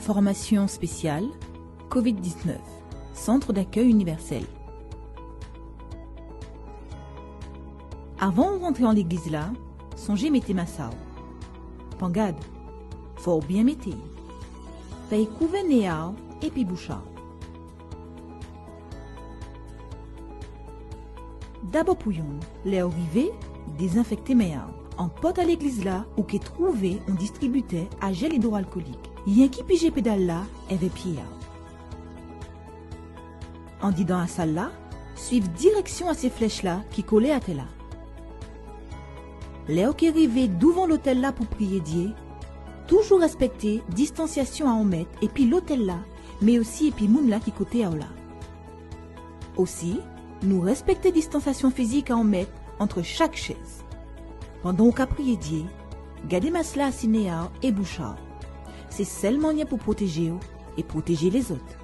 Information spéciale COVID-19, Centre d'accueil universel. Avant de rentrer en l'église là, songez mettez massao. Pangade, fort bien mettez. Paye couver néao et puis bouchard. D'abord pouillon, les arrivés, désinfecter méao. En pote à l'église là, ou qu'est trouvé, on distribuait à gel hydroalcoolique. Y'en qui pige pédale là, avait pied. En dit dans la salle là, suivre direction à ces flèches là qui collaient à tel là. Léo qui arrivait devant l'hôtel là pour prier Dieu, toujours respecter distanciation à 1 mètre et puis l'hôtel là, mais aussi et puis moun là qui côté à là. Aussi, nous respecter distanciation physique à 1 mètre entre chaque chaise. Pendant qu'on prier Dieu, gardez masla cinéa et bouchard. C'est seulement pour protéger et protéger les autres.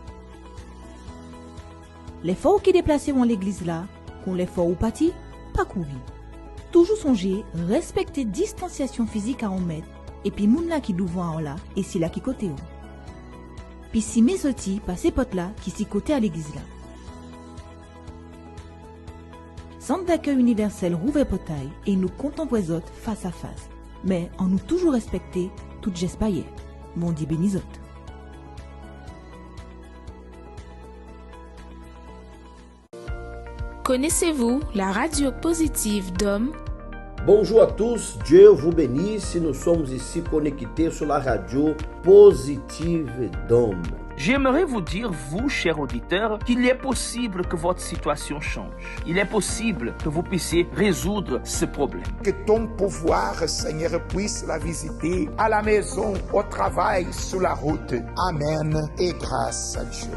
Les forts qui déplaceront l'église là, qu'on les forts ou partis, pas courir. Toujours songer, respecter distanciation physique à 1 mètre, et puis moun là qui devant là, et si là qui côté haut. Puis si mes outils, passez potes là, qui s'y côté à l'église là. Centre d'accueil universel rouvre potaille et nous comptons les autres face à face. Mais en nous toujours respecter toute geste paillée. Bon dit bénisot. Connaissez-vous la radio positive d'Homme? Bonjour à tous, Dieu vous bénisse. Nous sommes ici connectés sur la radio positive d'Homme. J'aimerais vous dire, vous, chers auditeurs, qu'il est possible que votre situation change. Il est possible que vous puissiez résoudre ce problème. Que ton pouvoir, Seigneur, puisse la visiter à la maison, au travail, sur la route. Amen et grâce à Dieu.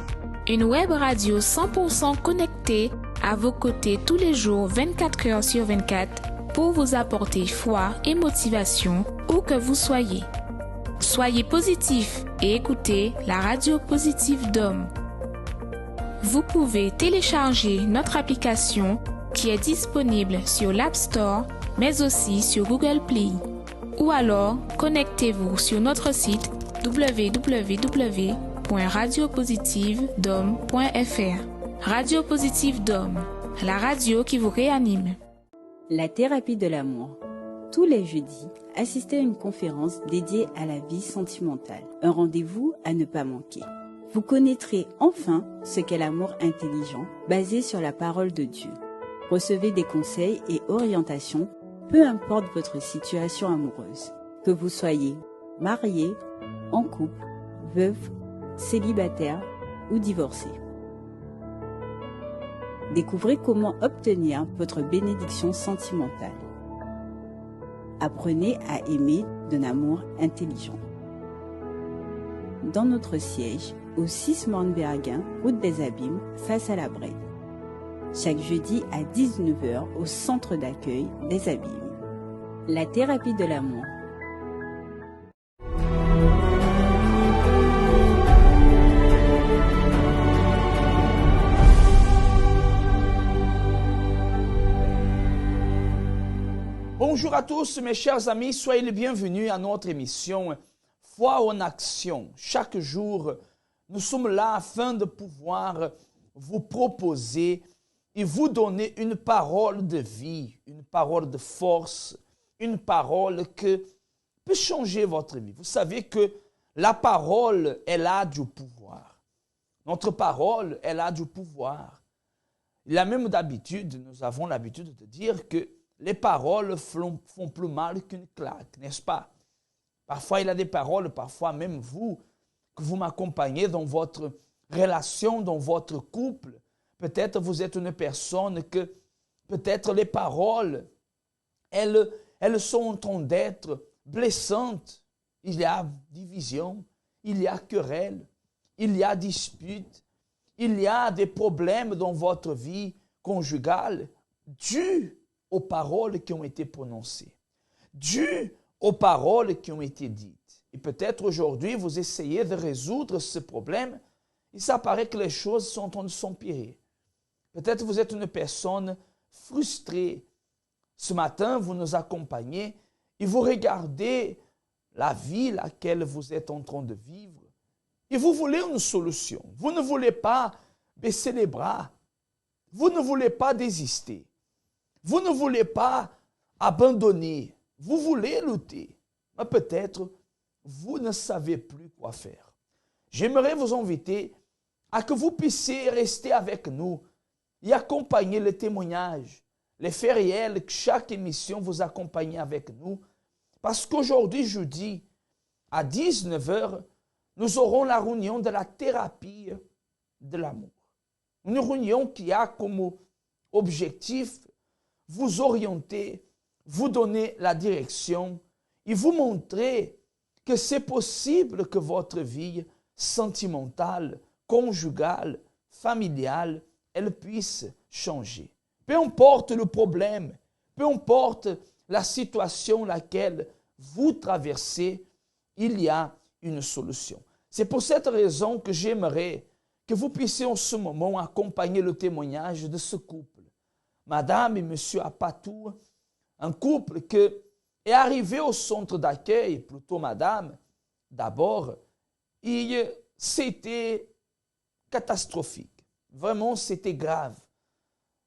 Une web radio 100% connectée à vos côtés tous les jours, 24 heures sur 24, pour vous apporter foi et motivation où que vous soyez. Soyez positifs et écoutez la radio positive d'Homme. Vous pouvez télécharger notre application qui est disponible sur l'App Store, mais aussi sur Google Play. Ou alors, connectez-vous sur notre site www.radiopositivedhomme.fr. Radio Positive d'Homme, la radio qui vous réanime. La thérapie de l'amour. Tous les jeudis, assistez à une conférence dédiée à la vie sentimentale. Un rendez-vous à ne pas manquer. Vous connaîtrez enfin ce qu'est l'amour intelligent, basé sur la parole de Dieu. Recevez des conseils et orientations, peu importe votre situation amoureuse. Que vous soyez marié, en couple, veuve, célibataire ou divorcé. Découvrez comment obtenir votre bénédiction sentimentale. Apprenez à aimer d'un amour intelligent. Dans notre siège, au 6 Mornbergen, route des Abîmes, face à la Brède. Chaque jeudi à 19h au centre d'accueil des Abîmes. La thérapie de l'amour. Bonjour à tous mes chers amis, soyez les bienvenus à notre émission Foi en Action. Chaque jour, nous sommes là afin de pouvoir vous proposer et vous donner une parole de vie, une parole de force, une parole qui peut changer votre vie. Vous savez que la parole, elle a du pouvoir. Notre parole, elle a du pouvoir. Il y a même d'habitude, nous avons l'habitude de dire que les paroles font plus mal qu'une claque, n'est-ce pas? Parfois, il y a des paroles, parfois même vous, que vous m'accompagnez dans votre relation, dans votre couple. Peut-être vous êtes une personne que, peut-être les paroles, elles sont en train d'être blessantes. Il y a division, il y a querelle, il y a dispute, il y a des problèmes dans votre vie conjugale dus aux paroles qui ont été prononcées, dû aux paroles qui ont été dites. Et peut-être aujourd'hui, vous essayez de résoudre ce problème et ça paraît que les choses sont en train de s'empirer. Peut-être vous êtes une personne frustrée. Ce matin, vous nous accompagnez et vous regardez la vie laquelle vous êtes en train de vivre et vous voulez une solution. Vous ne voulez pas baisser les bras. Vous ne voulez pas désister. Vous ne voulez pas abandonner. Vous voulez lutter. Mais peut-être, vous ne savez plus quoi faire. J'aimerais vous inviter à que vous puissiez rester avec nous et accompagner les témoignages, les faits réels, que chaque émission vous accompagne avec nous. Parce qu'aujourd'hui, jeudi, à 19h, nous aurons la réunion de la thérapie de l'amour. Une réunion qui a comme objectif vous orienter, vous donner la direction et vous montrer que c'est possible que votre vie sentimentale, conjugale, familiale, elle puisse changer. Peu importe le problème, peu importe la situation laquelle vous traversez, il y a une solution. C'est pour cette raison que j'aimerais que vous puissiez en ce moment accompagner le témoignage de ce couple. Madame et Monsieur Apatou, un couple qui est arrivé au centre d'accueil, plutôt Madame, d'abord, et c'était catastrophique. Vraiment, c'était grave.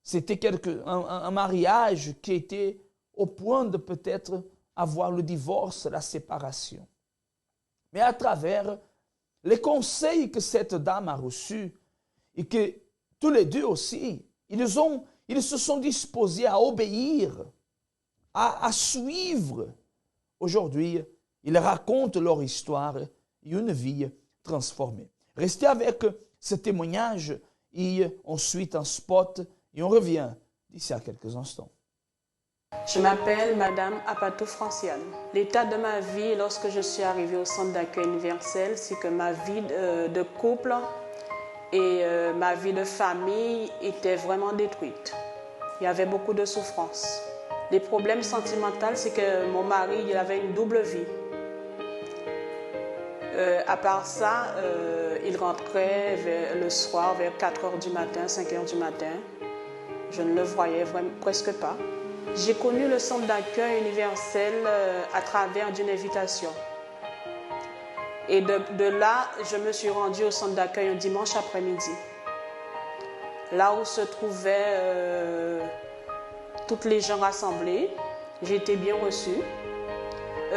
C'était un mariage qui était au point de peut-être avoir le divorce, la séparation. Mais à travers les conseils que cette dame a reçus et que tous les deux aussi, ils se sont disposés à obéir, à suivre. Aujourd'hui, ils racontent leur histoire et une vie transformée. Restez avec ce témoignage et ensuite un spot et on revient d'ici à quelques instants. Je m'appelle Madame Apatou Franciane. L'état de ma vie lorsque je suis arrivée au centre d'accueil universel, c'est que ma vie de couple et ma vie de famille étaient vraiment détruites. Il y avait beaucoup de souffrances. Les problèmes sentimentaux, c'est que mon mari, il avait une double vie. À part ça, il rentrait le soir vers 4h du matin, 5h du matin. Je ne le voyais vraiment, presque pas. J'ai connu le centre d'accueil universel à travers d'une invitation. Et de là, je me suis rendue au centre d'accueil un dimanche après-midi. Là où se trouvaient toutes les gens rassemblés. J'ai été bien reçue.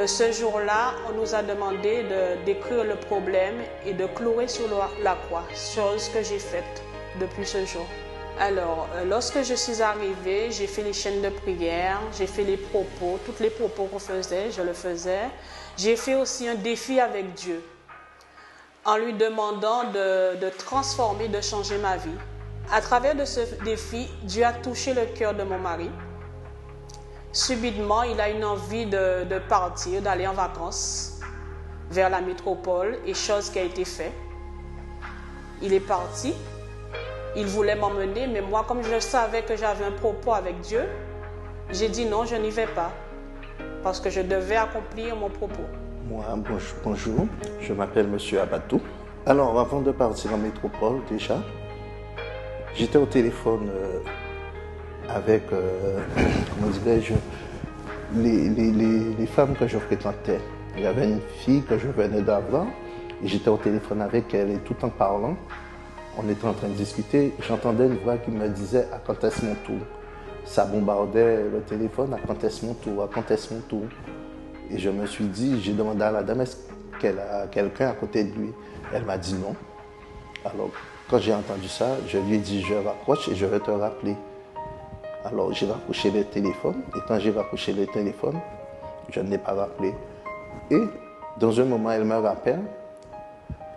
Ce jour-là, on nous a demandé d'écrire le problème et de clouer sur la croix, chose que j'ai faite depuis ce jour. Alors, lorsque je suis arrivée, j'ai fait les chaînes de prière, j'ai fait les propos, tous les propos qu'on faisait, je le faisais. J'ai fait aussi un défi avec Dieu, en lui demandant de transformer, de changer ma vie. À travers de ce défi, Dieu a touché le cœur de mon mari. Subitement, il a une envie de partir, d'aller en vacances vers la métropole, et chose qui a été faite. Il est parti. Il voulait m'emmener, mais moi, comme je savais que j'avais un propos avec Dieu, j'ai dit non, je n'y vais pas, parce que je devais accomplir mon propos. Moi, bonjour, je m'appelle Monsieur Abatou. Alors, avant de partir en métropole, déjà, j'étais au téléphone avec, comment dirais-je, les femmes que je fréquentais. Il y avait une fille que je venais d'avoir, et j'étais au téléphone avec elle, et tout en parlant, on était en train de discuter, j'entendais une voix qui me disait « à quand est-ce mon tour ?» Ça bombardait le téléphone « à quand est-ce mon tour ? À quand est-ce mon tour ?» Et je me suis dit, j'ai demandé à la dame « est-ce qu'elle a quelqu'un à côté de lui ?» Elle m'a dit non. Alors, quand j'ai entendu ça, je lui ai dit « je raccroche et je vais te rappeler ». Alors, j'ai raccroché le téléphone, et quand j'ai raccroché le téléphone, je ne l'ai pas rappelé. Et dans un moment, elle me rappelle.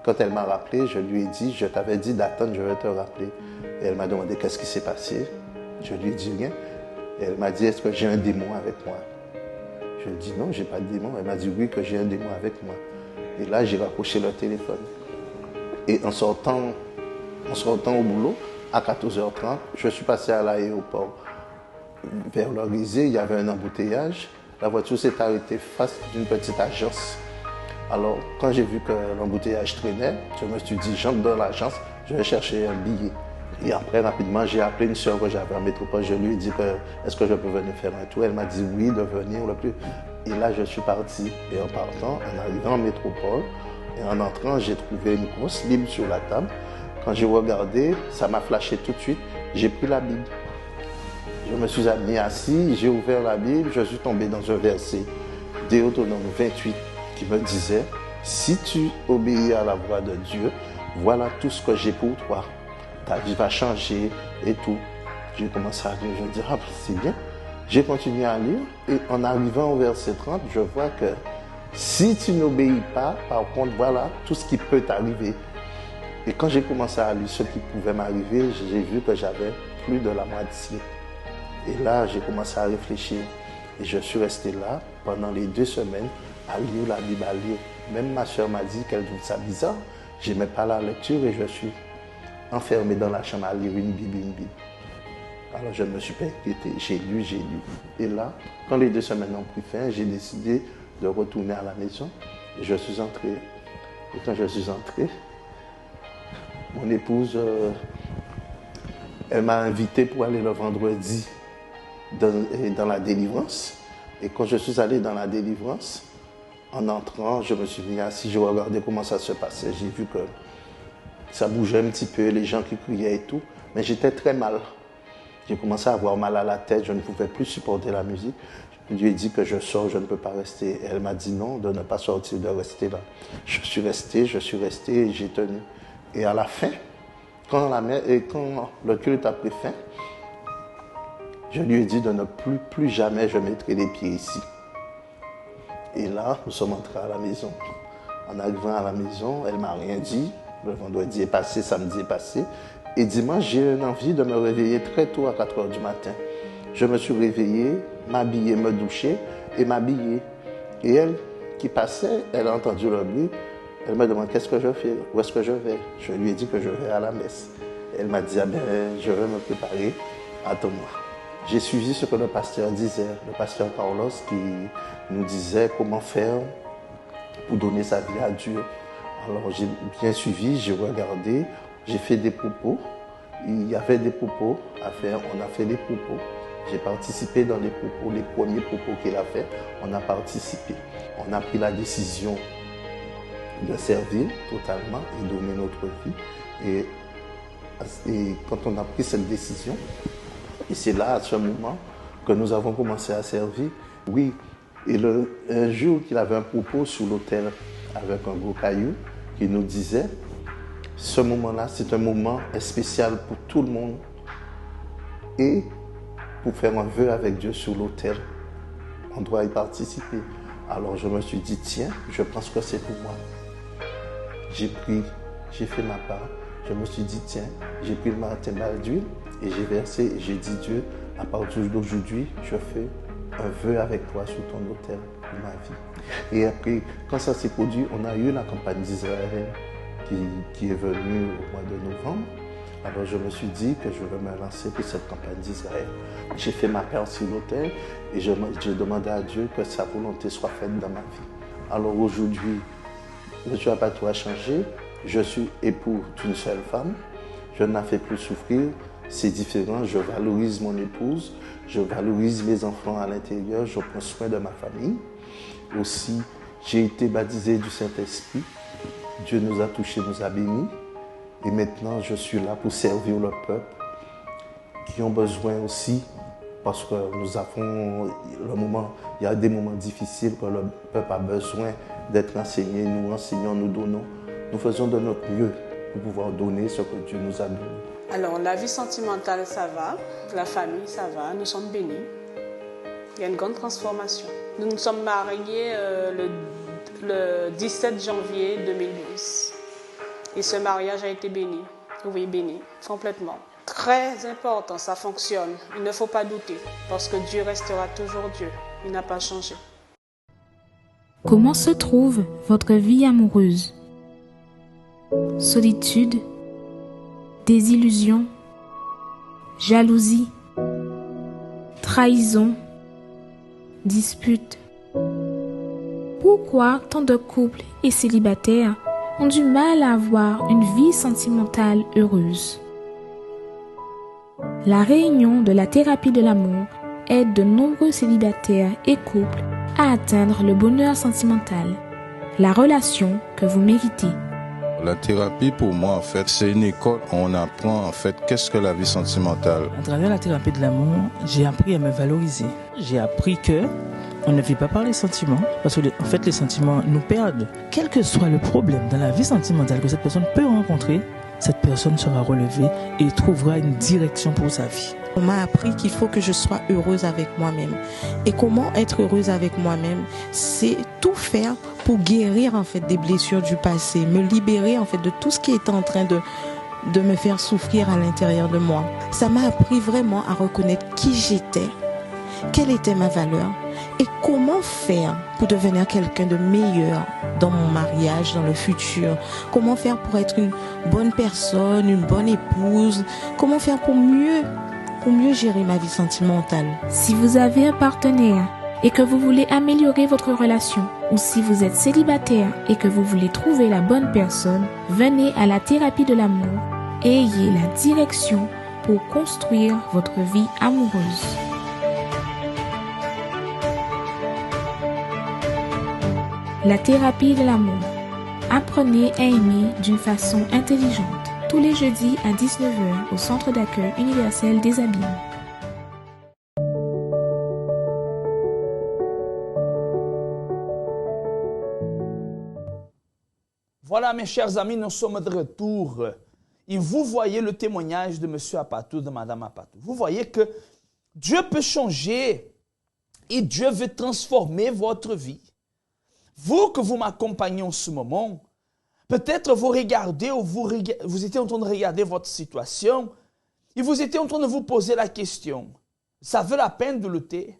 Quand elle m'a rappelé, je lui ai dit, je t'avais dit d'attendre, je vais te rappeler. Et elle m'a demandé qu'est-ce qui s'est passé. Je lui ai dit rien. Et elle m'a dit, est-ce que j'ai un démon avec moi? Je lui ai dit non, j'ai pas de démon. Elle m'a dit oui, que j'ai un démon avec moi. Et là, j'ai raccroché le téléphone. Et en sortant au boulot, à 14h30, je suis passé à l'aéroport. Vers l'Orisée, il y avait un embouteillage. La voiture s'est arrêtée face d'une petite agence. Alors, quand j'ai vu que l'embouteillage traînait, je me suis dit, j'entre dans l'agence, je vais chercher un billet. Et après, rapidement, j'ai appelé une soeur que j'avais en métropole. Je lui ai dit est-ce que je peux venir faire un tour? Elle m'a dit oui, de venir le plus. Et là, je suis parti. Et en partant, en arrivant en métropole, Et en entrant, j'ai trouvé une grosse Bible sur la table. Quand j'ai regardé, ça m'a flashé tout de suite. J'ai pris la Bible. Je me suis mis assis, j'ai ouvert la Bible, je suis tombé dans un verset, Deutéronome 28, qui me disait « Si tu obéis à la voix de Dieu, voilà tout ce que j'ai pour toi. Ta vie va changer et tout. » J'ai commencé à lire, je me dis « Ah, c'est bien. » J'ai continué à lire et en arrivant au verset 30, je vois que si tu n'obéis pas, par contre, voilà tout ce qui peut t'arriver. Et quand j'ai commencé à lire ce qui pouvait m'arriver, j'ai vu que j'avais plus de la moitié. Et là, j'ai commencé à réfléchir. Et je suis resté là pendant les 2 semaines à lire la Bible, à lire. Même ma soeur m'a dit qu'elle trouvait ça bizarre. Je n'aimais pas la lecture et je suis enfermé dans la chambre à lire une Bible. Alors je ne me suis pas inquiété. J'ai lu. Et là, quand les 2 semaines ont pris fin, j'ai décidé de retourner à la maison. Et je suis entré. Et quand je suis entré, mon épouse, elle m'a invité pour aller le vendredi dans la délivrance. Et quand je suis allé dans la délivrance, en entrant, je me suis mis assis, je regardais comment ça se passait. J'ai vu que ça bougeait un petit peu, les gens qui criaient et tout. Mais j'étais très mal. J'ai commencé à avoir mal à la tête, je ne pouvais plus supporter la musique. Je lui ai dit que je sors, je ne peux pas rester. Elle m'a dit non, de ne pas sortir, de rester là. Je suis resté et j'ai tenu. Et à la fin, quand le culte a pris fin, je lui ai dit de ne plus jamais je mettrai les pieds ici. Et là, nous sommes entrés à la maison. En arrivant à la maison, elle ne m'a rien dit. Le vendredi est passé, samedi est passé. Et dimanche, j'ai eu envie de me réveiller très tôt à 4 heures du matin. Je me suis réveillé, m'habiller, me doucher et m'habiller. Et elle, qui passait, elle a entendu le bruit. Elle me demande qu'est-ce que je fais, où est-ce que je vais. Je lui ai dit que je vais à la messe. Elle m'a dit, je vais me préparer, attends-moi. J'ai suivi ce que le pasteur disait, le pasteur Carlos qui nous disait comment faire pour donner sa vie à Dieu. Alors j'ai bien suivi, j'ai regardé, j'ai fait des propos. Il y avait des propos à faire, on a fait des propos. J'ai participé dans les propos, les premiers propos qu'il a fait, on a participé. On a pris la décision de servir totalement et donner notre vie. Et quand on a pris cette décision, et c'est là, à ce moment, que nous avons commencé à servir. Oui, et un jour, il avait un propos sur l'autel avec un gros caillou qui nous disait, ce moment-là, c'est un moment spécial pour tout le monde et pour faire un vœu avec Dieu sur l'autel, on doit y participer. Alors je me suis dit, tiens, je pense que c'est pour moi. J'ai fait ma part. Je me suis dit, tiens, j'ai pris le martingale d'huile et j'ai versé et j'ai dit, Dieu, à partir d'aujourd'hui, je fais un vœu avec toi sur ton autel de ma vie. Et après, quand ça s'est produit, on a eu la campagne d'Israël qui est venue au mois de novembre. Alors je me suis dit que je vais me lancer pour cette campagne d'Israël. J'ai fait ma part sur l'autel et j'ai demandé à Dieu que sa volonté soit faite dans ma vie. Alors aujourd'hui, Dieu n'a pas tout à changer. Je suis époux d'une seule femme. Je ne la fais plus souffrir. C'est différent. Je valorise mon épouse. Je valorise mes enfants à l'intérieur. Je prends soin de ma famille. Aussi, j'ai été baptisé du Saint-Esprit. Dieu nous a touchés, nous a bénis. Et maintenant, je suis là pour servir le peuple qui ont besoin aussi, parce que nous avons il y a des moments difficiles que le peuple a besoin d'être enseigné. Nous enseignons, nous donnons. Nous faisons de notre mieux pour pouvoir donner ce que Dieu nous a donné. Alors, la vie sentimentale, ça va. La famille, ça va. Nous sommes bénis. Il y a une grande transformation. Nous nous sommes mariés le 17 janvier 2012. Et ce mariage a été béni. Oui, béni, complètement. Très important, ça fonctionne. Il ne faut pas douter, parce que Dieu restera toujours Dieu. Il n'a pas changé. Comment se trouve votre vie amoureuse? Solitude, désillusion, jalousie, trahison, dispute. Pourquoi tant de couples et célibataires ont du mal à avoir une vie sentimentale heureuse? La réunion de la thérapie de l'amour aide de nombreux célibataires et couples à atteindre le bonheur sentimental. la relation que vous méritez. La thérapie, pour moi, en fait, c'est une école où on apprend, en fait, qu'est-ce que la vie sentimentale. À travers la thérapie de l'amour, j'ai appris à me valoriser. J'ai appris que on ne vit pas par les sentiments, parce que, en fait, les sentiments nous perdent. Quel que soit le problème dans la vie sentimentale que cette personne peut rencontrer, cette personne sera relevée et trouvera une direction pour sa vie. On m'a appris qu'il faut que je sois heureuse avec moi-même. Et comment être heureuse avec moi-même? C'est tout faire pour guérir en fait des blessures du passé, me libérer en fait de tout ce qui est en train de me faire souffrir à l'intérieur de moi. Ça m'a appris vraiment à reconnaître qui j'étais, quelle était ma valeur et comment faire pour devenir quelqu'un de meilleur dans mon mariage, dans le futur. Comment faire pour être une bonne personne, une bonne épouse. Comment faire pour mieux gérer ma vie sentimentale. Si vous avez un partenaire et que vous voulez améliorer votre relation, ou si vous êtes célibataire et que vous voulez trouver la bonne personne, venez à la thérapie de l'amour et ayez la direction pour construire votre vie amoureuse. La thérapie de l'amour. Apprenez à aimer d'une façon intelligente. Tous les jeudis à 19h au Centre d'accueil universel des Abîmes. Voilà, mes chers amis, nous sommes de retour. Et vous voyez le témoignage de M. Apatou, de Mme Apatou. Vous voyez que Dieu peut changer et Dieu veut transformer votre vie. Vous que vous m'accompagnez en ce moment, peut-être vous regardez ou vous étiez en train de regarder votre situation et vous étiez en train de vous poser la question, ça vaut la peine de lutter?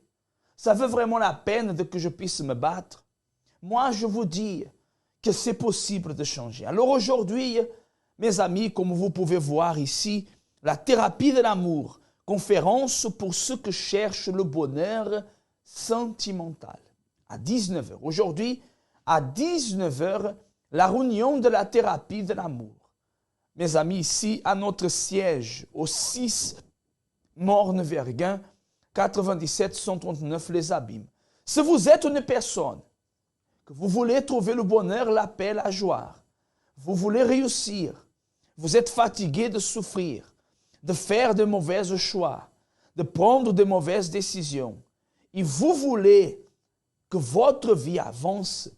Ça vaut vraiment la peine que je puisse me battre? Moi, je vous dis que c'est possible de changer. Alors aujourd'hui, mes amis, comme vous pouvez voir ici, la thérapie de l'amour, conférence pour ceux qui cherchent le bonheur sentimental, à 19h. Aujourd'hui, à 19h, la réunion de la thérapie de l'amour. Mes amis, ici, à notre siège, au 6 Morne-Verguin, 97 139 Les Abîmes. Si vous êtes une personne que vous voulez trouver le bonheur, la paix, la joie, vous voulez réussir, vous êtes fatigué de souffrir, de faire de mauvais choix, de prendre de mauvaises décisions, et vous voulez que votre vie avance,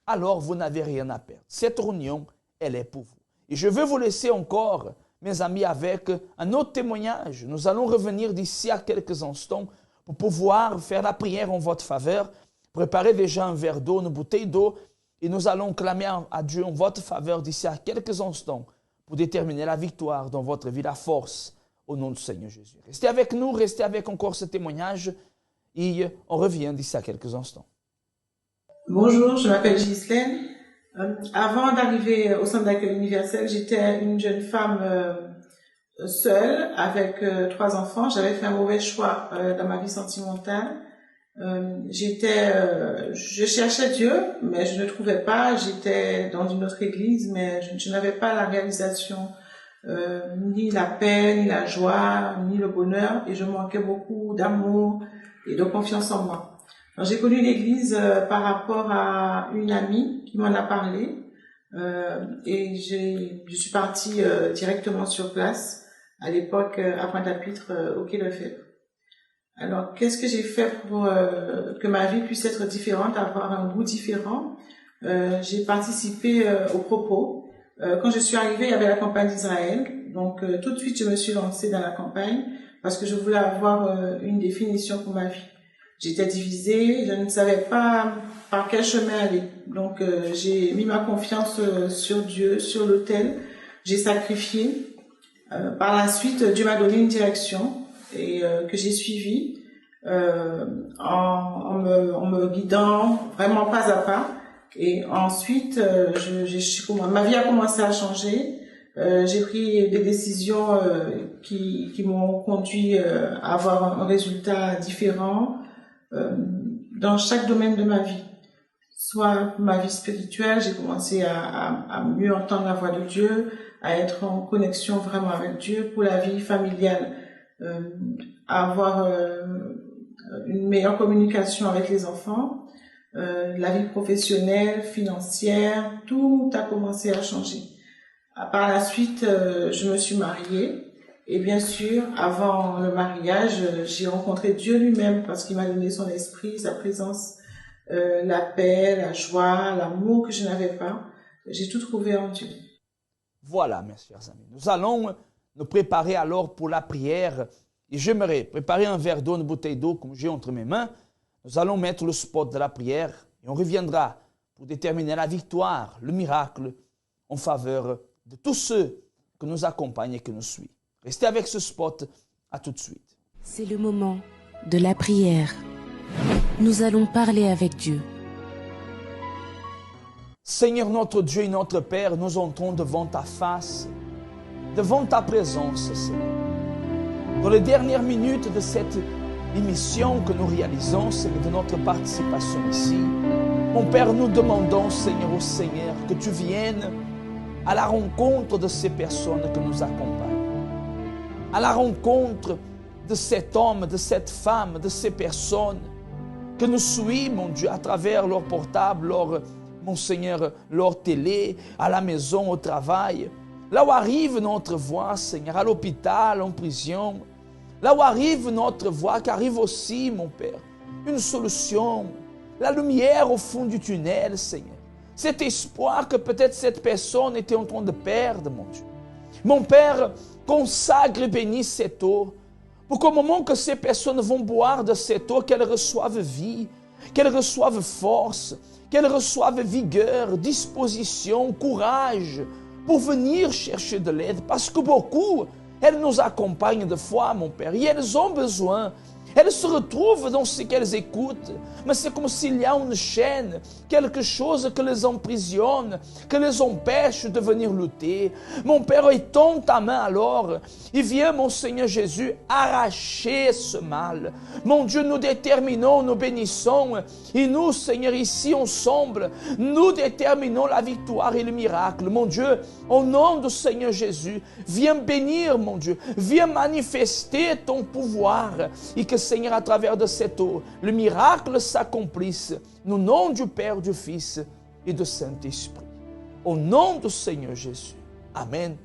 alors vous n'avez rien à perdre. Cette réunion, elle est pour vous. Et je vais vous laisser encore, mes amis, avec un autre témoignage. Nous allons revenir d'ici à quelques instants pour pouvoir faire la prière en votre faveur, préparer déjà un verre d'eau, une bouteille d'eau, et nous allons clamer à Dieu en votre faveur d'ici à quelques instants pour déterminer la victoire dans votre vie, la force, au nom du Seigneur Jésus. Restez avec nous, restez avec encore ce témoignage, et on revient d'ici à quelques instants. Bonjour, je m'appelle Ghislaine. Avant d'arriver au centre d'accueil universel, j'étais une jeune femme seule avec 3 enfants. J'avais fait un mauvais choix dans ma vie sentimentale. Je cherchais Dieu, mais je ne trouvais pas. J'étais dans une autre église, mais je n'avais pas la réalisation, ni la paix, ni la joie, ni le bonheur, et je manquais beaucoup d'amour et de confiance en moi. Alors, j'ai connu l'église par rapport à une amie qui m'en a parlé, et je suis partie directement sur place, à l'époque à Pointe-à-Pitre, au Quai Lefebvre. Alors, qu'est-ce que j'ai fait pour que ma vie puisse être différente, avoir un goût différent? J'ai participé aux propos. Quand je suis arrivée, il y avait la campagne d'Israël. Donc, tout de suite, je me suis lancée dans la campagne parce que je voulais avoir une définition pour ma vie. J'étais divisée, je ne savais pas par quel chemin aller. Donc, j'ai mis ma confiance sur Dieu, sur l'autel. J'ai sacrifié. Par la suite, Dieu m'a donné une direction et que j'ai suivie en me guidant vraiment pas à pas. Et ensuite, ma vie a commencé à changer. J'ai pris des décisions qui m'ont conduit à avoir un résultat différent dans chaque domaine de ma vie. Soit ma vie spirituelle, j'ai commencé à mieux entendre la voix de Dieu, à être en connexion vraiment avec Dieu. Pour la vie familiale, à avoir une meilleure communication avec les enfants. la vie professionnelle, financière, tout a commencé à changer. Par la suite, je me suis mariée. Et bien sûr, avant le mariage, j'ai rencontré Dieu lui-même parce qu'il m'a donné son esprit, sa présence, la paix, la joie, l'amour que je n'avais pas. J'ai tout trouvé en Dieu. Voilà, mes chers amis. Nous allons nous préparer alors pour la prière. Et j'aimerais préparer un verre d'eau, une bouteille d'eau comme j'ai entre mes mains. Nous allons mettre le spot de la prière et on reviendra pour déterminer la victoire, le miracle en faveur de tous ceux que nous accompagnent et que nous suivent. Restez avec ce spot, à tout de suite. C'est le moment de la prière. Nous allons parler avec Dieu. Seigneur notre Dieu et notre Père, nous entrons devant ta face, devant ta présence, Seigneur. Dans les dernières minutes de cette émission que nous réalisons, Seigneur, de notre participation ici, mon Père, nous demandons, Seigneur, au Seigneur, que tu viennes à la rencontre de ces personnes que nous accompagnent, à la rencontre de cet homme, de cette femme, de ces personnes que nous suivons, mon Dieu, à travers leur portable, mon Seigneur, leur télé, à la maison, au travail. Là où arrive notre voix, Seigneur, à l'hôpital, en prison, là où arrive notre voix, qu'arrive aussi, mon Père, une solution, la lumière au fond du tunnel, Seigneur. Cet espoir que peut-être cette personne était en train de perdre, mon Dieu. Mon Père, consacre et bénis cette eau, pour qu'au moment que ces personnes vont boire de cette eau, qu'elles reçoivent vie, qu'elles reçoivent force, qu'elles reçoivent vigueur, disposition, courage, pour venir chercher de l'aide, parce que beaucoup, elles nous accompagnent de foi, mon Père, et elles ont besoin. Elles se retrouvent dans ce qu'elles écoutent, mais c'est comme s'il y a une chaîne, quelque chose que les emprisonne, que les empêche de venir lutter. Mon Père, étends ta main alors, et viens, mon Seigneur Jésus, arracher ce mal. Mon Dieu, nous déterminons, nous bénissons, et nous, Seigneur, ici ensemble, nous déterminons la victoire et le miracle. Mon Dieu, au nom du Seigneur Jésus, viens bénir, mon Dieu, viens manifester ton pouvoir, et que Seigneur, à travers de cette eau, le miracle s'accomplisse. Au nom du Père, du Fils et du Saint-Esprit. Au nom du Seigneur Jésus. Amen.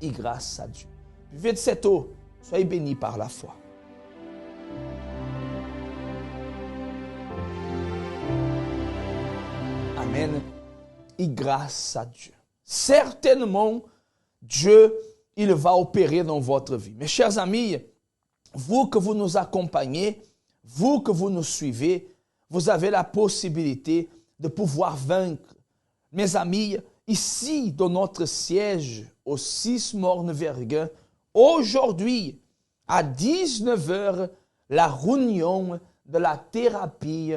Et grâce à Dieu. Buvez de cette eau. Soyez bénis par la foi. Amen. Et grâce à Dieu. Certainement, Dieu, il va opérer dans votre vie. Mes chers amis, vous que vous nous accompagnez, vous que vous nous suivez, vous avez la possibilité de pouvoir vaincre. Mes amis, ici, dans notre siège, au 6 Morne-Verguin, aujourd'hui, à 19h, la réunion de la thérapie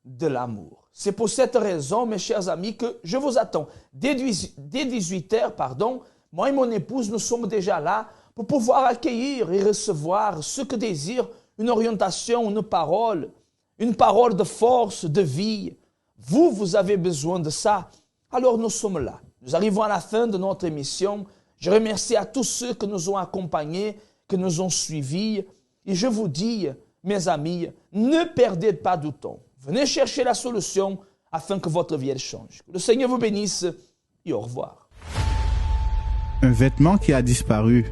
de l'amour. C'est pour cette raison, mes chers amis, que je vous attends. Dès 18h, moi et mon épouse, nous sommes déjà là pour pouvoir accueillir et recevoir ceux que désirent une orientation, une parole de force, de vie. Vous avez besoin de ça. Alors nous sommes là. Nous arrivons à la fin de notre émission. Je remercie à tous ceux qui nous ont accompagnés, qui nous ont suivis. Et je vous dis, mes amis, ne perdez pas du temps. Venez chercher la solution afin que votre vie change. Que le Seigneur vous bénisse et au revoir. Un vêtement qui a disparu.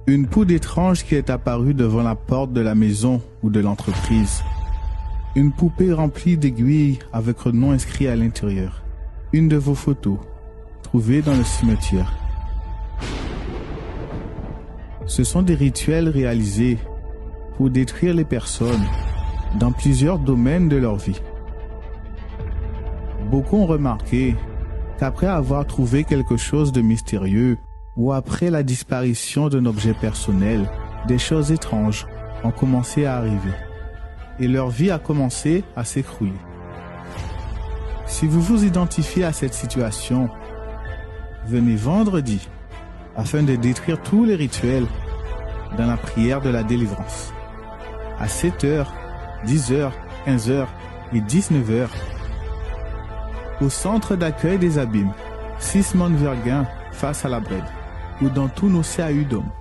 Une poudre étrange qui est apparue devant la porte de la maison ou de l'entreprise. Une poupée remplie d'aiguilles avec un nom inscrit à l'intérieur. Une de vos photos, trouvée dans le cimetière. Ce sont des rituels réalisés pour détruire les personnes dans plusieurs domaines de leur vie. Beaucoup ont remarqué qu'après avoir trouvé quelque chose de mystérieux, ou après la disparition d'un objet personnel, des choses étranges ont commencé à arriver et leur vie a commencé à s'écrouler. Si vous vous identifiez à cette situation, venez vendredi afin de détruire tous les rituels dans la prière de la délivrance. À 7h, 10h, 15h et 19h, au centre d'accueil des Abîmes, 6 Morne-Verguin face à la Brède, ou dans tous nos CAU d'hommes.